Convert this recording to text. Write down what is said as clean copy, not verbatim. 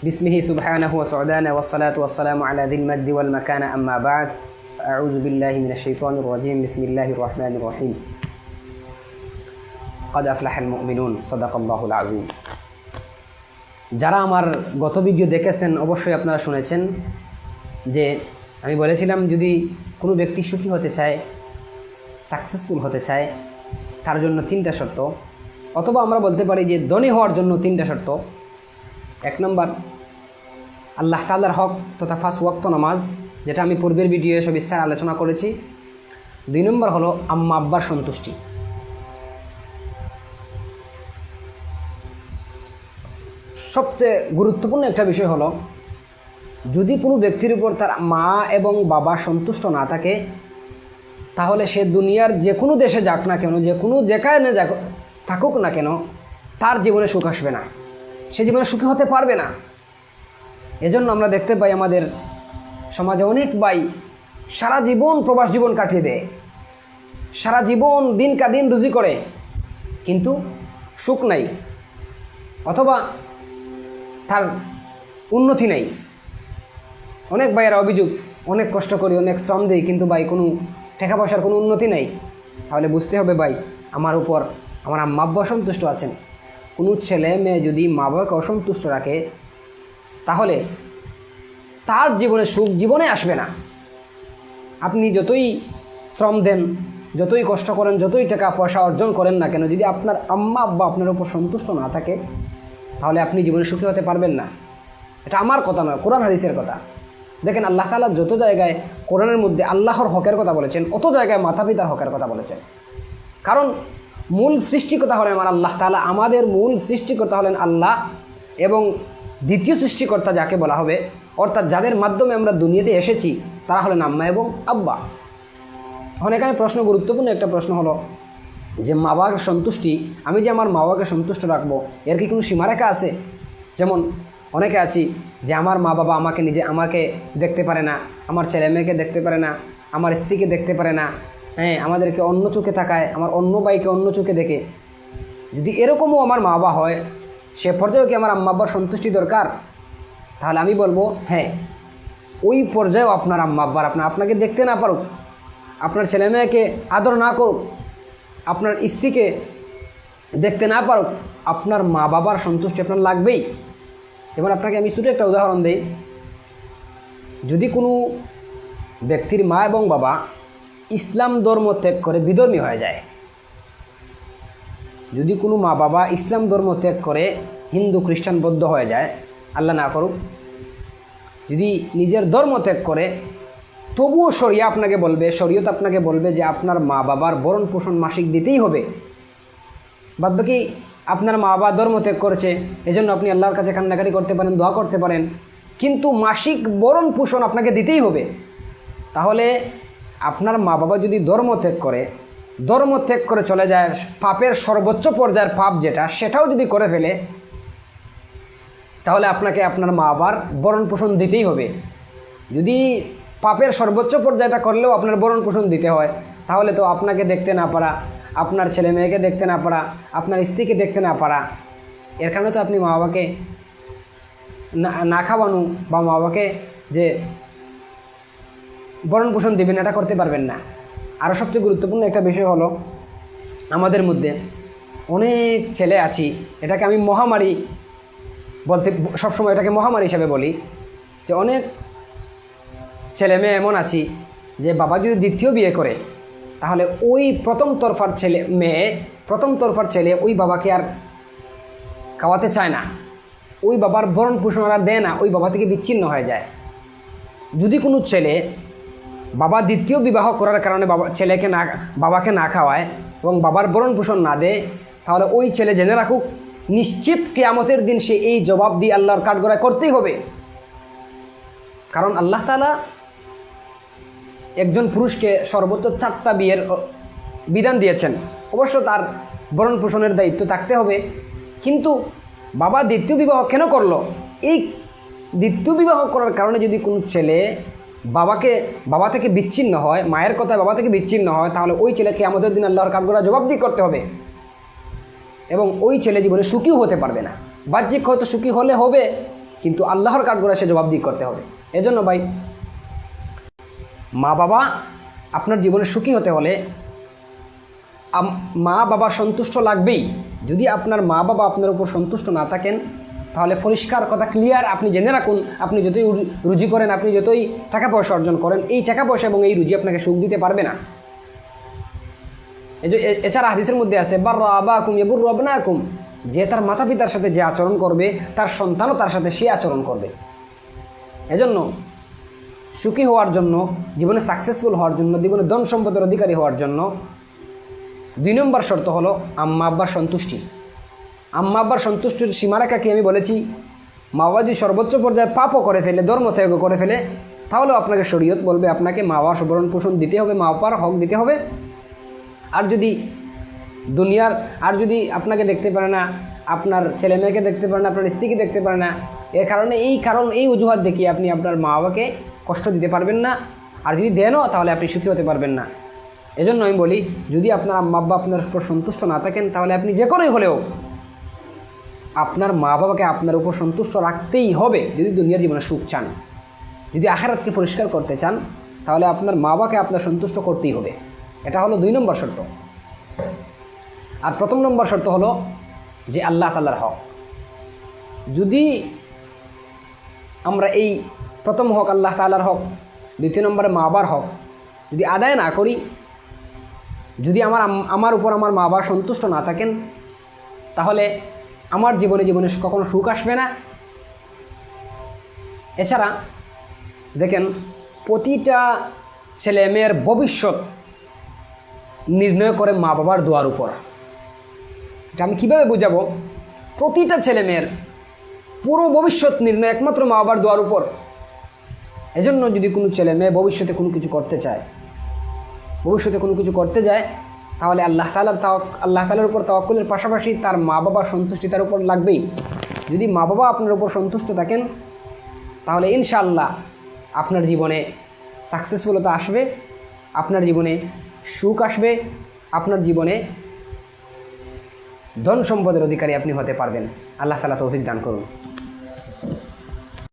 بسمه سبحانه وسعدانه والصلاة والسلام على ذي المجد والمكان أما بعد أعوذ بالله من الشيطان الرجيم بسم الله الرحمن الرحيم قد أفلح المؤمنون صدق الله العظيم যারা আমার গত ভিডিও দেখেছেন অবশ্যই আপনারা শুনেছেন যে আমি বলেছিলাম যদি কোনো ব্যক্তি সুখী হতে চায় সাকসেসফুল হতে চায় তার জন্য তিনটা শর্ত অথবা আমরা বলতে পারি যে ধনী হওয়ার জন্য তিনটা শর্ত। এক নম্বর আল্লাহ তাআলার হক তথা 5 ওয়াক্ত নামাজ, যেটা আমি পূর্বের ভিডিওয়ে সবিস্তার আলোচনা করেছি। 2 নম্বর হলো আম্মা আব্বার সন্তুষ্টি। সবচেয়ে গুরুত্বপূর্ণ একটা বিষয় হলো যদি কোনো ব্যক্তির উপর তার মা এবং বাবা সন্তুষ্ট না থাকে তাহলে সে দুনিয়ার যে কোনো দেশে যাক না কেন, যে কোনো যেখানে যাক থাকুক না কেন, তার জীবনে সুখ আসবে না, সে জীবনে সুখী হতে পারবে না। এজন্য আমরা দেখতে পাই আমাদের সমাজে অনেক ভাই সারা জীবন প্রবাস জীবন কাটিয়ে দেয়, সারা জীবন দিন কা দিন রুজি করে কিন্তু সুখ নাই, অথবা তার উন্নতি নাই। অনেক ভাইয়েরা অভিযোগ, অনেক কষ্ট করি, অনেক শ্রম দেই, কিন্তু ভাই কোনো টাকা পয়সার কোনো উন্নতি নাই। তাহলে বুঝতে হবে ভাই আমার উপর আমার আম্মা আব্বা অসন্তুষ্ট আছেন। কোনো ছেলে মেয়ে যদি মা বাবাকে অসন্তুষ্ট রাখে তাহলে তার জীবনে সুখ জীবনে আসবে না। আপনি যতই শ্রম দেন, যতই কষ্ট করেন, যতই টাকা পয়সা অর্জন করেন না কেন, যদি আপনার আম্মা আব্বা আপনার উপর সন্তুষ্ট না থাকে তাহলে আপনি জীবনে সুখী হতে পারবেন না। এটা আমার কথা নয়, কোরআন হাদিসের কথা। দেখেন আল্লাহ তাআলা যত জায়গায় কোরআনের মধ্যে আল্লাহর হকের কথা বলেছেন, অত জায়গায় মাতা পিতার হকের কথা বলেছেন। কারণ মূল সৃষ্টিকর্তা হলেন আমার আল্লাহ তাআলা, আমাদের মূল সৃষ্টিকর্তা হলেন আল্লাহ, এবং দ্বিতীয় সৃষ্টিকর্তা যাকে বলা হবে অর্থাৎ যাদের মাধ্যমে আমরা দুনিয়াতে এসেছি তারা হলেন আম্মা এবং আব্বা। এখন এখানে প্রশ্ন, গুরুত্বপূর্ণ একটা প্রশ্ন হলো যে মা বাবার সন্তুষ্টি, আমি যে আমার মা বাবাকে সন্তুষ্ট রাখবো এর কি কোনো সীমারেখা আছে? যেমন অনেকে আছি যে আমার মা বাবা আমাকে দেখতে পারে না, আমার ছেলে মেয়েকে দেখতে পারে না, আমার স্ত্রীকে দেখতে পারে না, হ্যাঁ আমাদেরকে অন্য চোখে তাকায়, আমার অন্য ভাইকে অন্য চোখে দেখে। যদি এরকমও আমার মা বাবা হয়, সে পর্যায়েও কি আমার আম্মা আব্বার সন্তুষ্টি দরকার? তাহলে আমি বলবো হ্যাঁ, ওই পর্যায়েও আপনার আম্মা আব্বার আপনাকে দেখতে না পারুক, আপনার ছেলে মেয়েকে আদর না করুক, আপনার স্ত্রীকে দেখতে না পারুক, আপনার মা বাবার সন্তুষ্টি আপনার লাগবেই। এবার আপনাকে আমি ছোটো একটা উদাহরণ দিই। যদি কোনো ব্যক্তির মা এবং বাবা ইসলাম ধর্ম ত্যাগ করে বিধর্মী হয়ে যায়, যদি কোনো মা বাবা ইসলাম ধর্ম ত্যাগ করে হিন্দু খ্রিস্টান বৌদ্ধ হয়ে যায়, আল্লাহ না করুক, যদি নিজের ধর্ম ত্যাগ করে, তবুও শরিয়ত আপনাকে বলবে যে আপনার মা বাবার ভরণ পোষণ মাসিক দিতেই হবে। বাদবাকি আপনার মা বাবা ধর্ম ত্যাগ করেছে এজন্য আপনি আল্লাহর কাছে কান্নাকাটি করতে পারেন, দোয়া করতে পারেন, কিন্তু মাসিক ভরণ পোষণ আপনাকে দিতেই হবে। তাহলে আপনার মা বাবা যদি ধর্ম ত্যাগ করে চলে যায়, পাপের সর্বোচ্চ পর্যায়ের পাপ সেটাও যদি করে ফেলে, তাহলে আপনাকে আপনার মা বাবার ভরণ পোষণ দিতেই হবে। যদি পাপের সর্বোচ্চ পর্যায়টা করলেও আপনার ভরণ পোষণ দিতে হয়, তাহলে তো আপনাকে দেখতে না পারা, আপনার ছেলে মেয়েকে দেখতে না পারা, আপনার স্ত্রীকে দেখতে না পারা, এর কারণে তো আপনি মা বাবাকে না খাওয়ানো বা মা বাবাকে যে ভরণ পোষণ দেবেন এটা করতে পারবেন না। আরও সবচেয়ে গুরুত্বপূর্ণ একটা বিষয় হলো আমাদের মধ্যে অনেক ছেলে আছি, এটাকে আমি মহামারী বলতে সবসময় এটাকে মহামারী হিসেবে বলি, যে অনেক ছেলে মেয়ে এমন আছি যে বাবা যদি দ্বিতীয় বিয়ে করে তাহলে ওই প্রথম তরফার ছেলে ওই বাবাকে আর খাওয়াতে চায় না, ওই বাবার ভরণ পোষণ আর দেয় না, ওই বাবা থেকে বিচ্ছিন্ন হয়ে যায়। যদি কোনো ছেলে বাবা দ্বিতীয় বিবাহ করার কারণে বাবাকে না খাওয়ায় এবং বাবার ভরণ পোষণ না দেয়, তাহলে ওই ছেলে জেনে রাখুক নিশ্চিত কিয়ামতের দিন সে এই জবাব দিয়ে আল্লাহর কাঠগড়ায় করতেই হবে। কারণ আল্লাহ তাআলা একজন পুরুষকে সর্বোচ্চ 4টা বিয়ের বিধান দিয়েছেন, অবশ্য তার ভরণ পোষণের দায়িত্ব থাকতে হবে। কিন্তু বাবা দ্বিতীয় বিবাহ কেন করলো? এই দ্বিতীয় বিবাহ করার কারণে যদি কোনো ছেলে বাবা থেকে বিচ্ছিন্ন হয়, মায়ের কথায় বাবা থেকে বিচ্ছিন্ন হয়, তাহলে ওই ছেলেকে আমাদের দিন আল্লাহর কাঠগড়ায় জবাবদিহি করতে হবে এবং ওই ছেলে জীবনে সুখীও হতে পারবে না। বাহ্যিক হয়তো সুখী হলে হবে, কিন্তু আল্লাহর কাঠগড়ায় সে জবাবদিহি করতে হবে। এজন্য ভাই, মা বাবা আপনার জীবনে সুখী হতে হলে মা বাবার সন্তুষ্ট লাগবেই। যদি আপনার মা বাবা আপনার উপর সন্তুষ্ট না থাকেন, তাহলে পরিষ্কার কথা ক্লিয়ার, আপনি জেনে রাখুন, আপনি যতই রুজি করেন, আপনি যতই টাকা পয়সা অর্জন করেন, এই টাকা পয়সা এবং এই রুজি আপনাকে সুখ দিতে পারবে না। এছাড়া হাদিসের মধ্যে আছে, বাররা আবাকুম ইয়াবুররু আবনাকুম, যে তার মাতা পিতার সাথে যে আচরণ করবে, তার সন্তানও তার সাথে সে আচরণ করবে। এজন্য সুখী হওয়ার জন্য, জীবনে সাকসেসফুল হওয়ার জন্য, জীবনে ধন সম্পদের অধিকারী হওয়ার জন্য 2 নম্বর শর্ত হলো আম্মা আব্বার সন্তুষ্টি। আম্মা আব্বার সন্তুষ্টির সীমারেখা কি আমি বলেছি, মা বাবা যদি সর্বোচ্চ পর্যায়ে পাপও করে ফেলে, ধর্ম ত্যাগ করে ফেলে, তাহলেও আপনাকে শরীয়ত বলবে আপনাকে মা বাবার ভরণ পোষণ দিতে হবে, মা বাবার হক দিতে হবে। আর যদি দুনিয়ার, আর যদি আপনাকে দেখতে পারে না, আপনার ছেলে মেয়েকে দেখতে পারে না, আপনার স্ত্রীকে দেখতে পারে না, এই অজুহাত দেখিয়ে আপনি আপনার মা বাবাকে কষ্ট দিতে পারবেন না। আর যদি দেনও, তাহলে আপনি সুখী হতে পারবেন না। এজন্য আমি বলি, যদি আপনার আম্মা আব্বা আপনার উপর সন্তুষ্ট না থাকেন, তাহলে আপনি যে কোনোই হলেও আপনার মা বাবাকে আপনার উপর সন্তুষ্ট রাখতেই হবে। যদি দুনিয়ার জীবনে সুখ চান, যদি আখিরাতকে পরিষ্কার করতে চান, তাহলে আপনার মা বাবাকে আপনার সন্তুষ্ট করতেই হবে। এটা হলো 2 নম্বর শর্ত। আর 1ম নম্বর শর্ত হলো যে আল্লাহ তাআলার হক। যদি আমরা এই 1ম হক আল্লাহ তাআলার হক, 2 নম্বরে মা বাবার হক যদি আদায় না করি, যদি আমার উপর আমার মা বাবা সন্তুষ্ট না থাকেন, তাহলে আমার জীবনে কখনো সুখ আসবে না। এছাড়া দেখেন, প্রতিটা ছেলে মেয়ের ভবিষ্যৎ নির্ণয় করে মা বাবার দোয়ার উপর। এটা আমি কীভাবে বোঝাবো? প্রতিটা ছেলে মেয়ের পুরো ভবিষ্যৎ নির্ণয় একমাত্র মা বাবার দোয়ার উপর। এজন্য যদি কোনো ছেলে মেয়ে ভবিষ্যতে কোনো কিছু করতে যায়, তাহলে আল্লাহ তাআলার উপর তাওয়াক্কুলের পাশাপাশি তার মা বাবার সন্তুষ্টি তার উপর লাগবেই। যদি মা বাবা আপনার উপর সন্তুষ্ট থাকেন, তাহলে ইনশাআল্লাহ আপনার জীবনে সাকসেসফুলতা আসবে, আপনার জীবনে সুখ আসবে, আপনার জীবনে ধন সম্পদের অধিকারী আপনি হতে পারবেন। আল্লাহ তাআলা তৌফিক দান করুন।